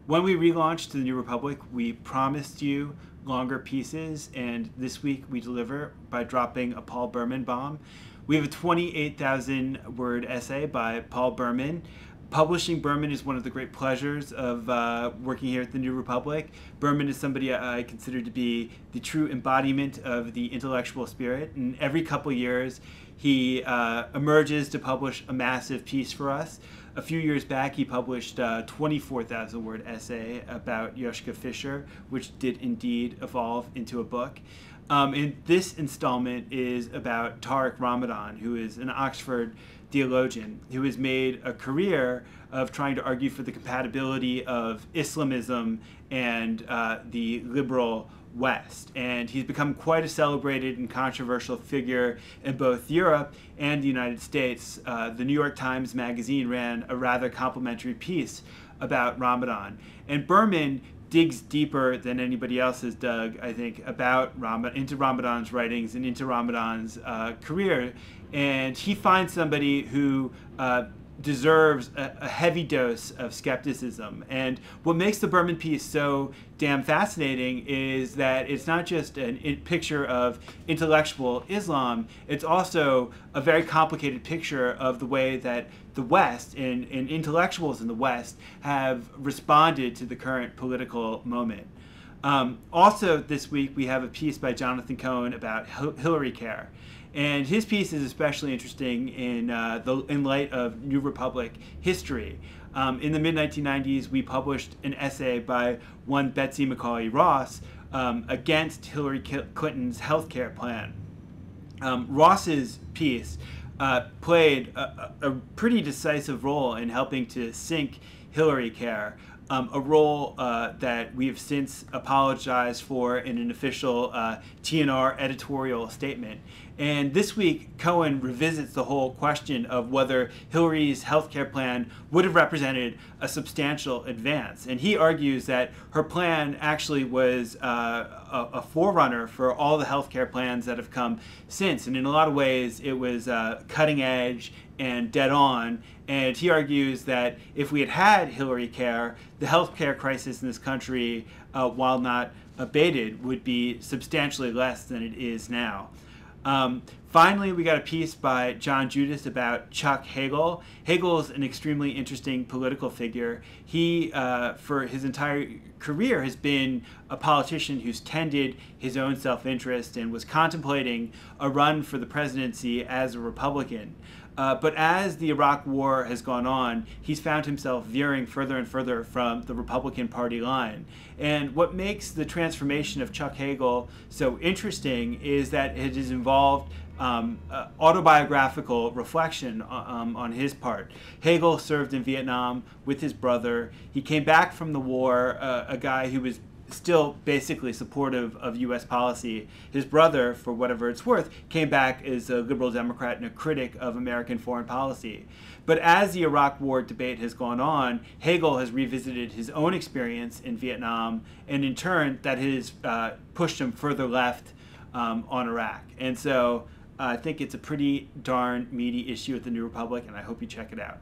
When we relaunched the New Republic, we promised you longer pieces, and this week we deliver by dropping a Paul Berman bomb. We have a 28,000 word essay by Paul Berman. Publishing Berman is one of the great pleasures of working here at the New Republic. Berman is somebody I consider to be the true embodiment of the intellectual spirit, and every couple years he emerges to publish a massive piece for us. A few years back, he published a 24,000 word essay about Joschka Fischer, which did indeed evolve into a book. And this installment is about Tariq Ramadan, who is an Oxford theologian who has made a career of trying to argue for the compatibility of Islamism and the liberal West. And he's become quite a celebrated and controversial figure in both Europe and the United States. The New York Times Magazine ran a rather complimentary piece about Ramadan. And Berman digs deeper than anybody else has dug, I think, into Ramadan's writings and into Ramadan's career. And he finds somebody who deserves a heavy dose of skepticism. And what makes the Berman piece so damn fascinating is that it's not just a picture of intellectual Islam, it's also a very complicated picture of the way that the West and intellectuals in the West have responded to the current political moment. Also this week we have a piece by Jonathan Cohen about Hillary Care. And his piece is especially interesting in light of New Republic history. In the mid-1990s, we published an essay by one Betsy Macaulay Ross against Hillary Clinton's health care plan. Ross's piece played a pretty decisive role in helping to sink Hillary Care, a role that we have since apologized for in an official TNR editorial statement. And this week, Cohen revisits the whole question of whether Hillary's healthcare plan would have represented a substantial advance. And he argues that her plan actually was a forerunner for all the healthcare plans that have come since. And in a lot of ways, it was cutting edge and dead on. And he argues that if we had had Hillary Care, the healthcare crisis in this country, while not abated, would be substantially less than it is now. Finally, we got a piece by John Judas about Chuck Hagel. Hagel is an extremely interesting political figure. He, for his entire career, has been a politician who's tended his own self-interest and was contemplating a run for the presidency as a Republican. But as the Iraq War has gone on, he's found himself veering further and further from the Republican Party line. And what makes the transformation of Chuck Hagel so interesting is that it has involved autobiographical reflection on his part. Hagel served in Vietnam with his brother. He came back from the war, a guy who was still basically supportive of U.S. policy. His brother, for whatever it's worth, came back as a liberal Democrat and a critic of American foreign policy. But as the Iraq War debate has gone on, Hagel has revisited his own experience in Vietnam, and in turn, that has pushed him further left on Iraq. And so I think it's a pretty darn meaty issue at the New Republic, and I hope you check it out.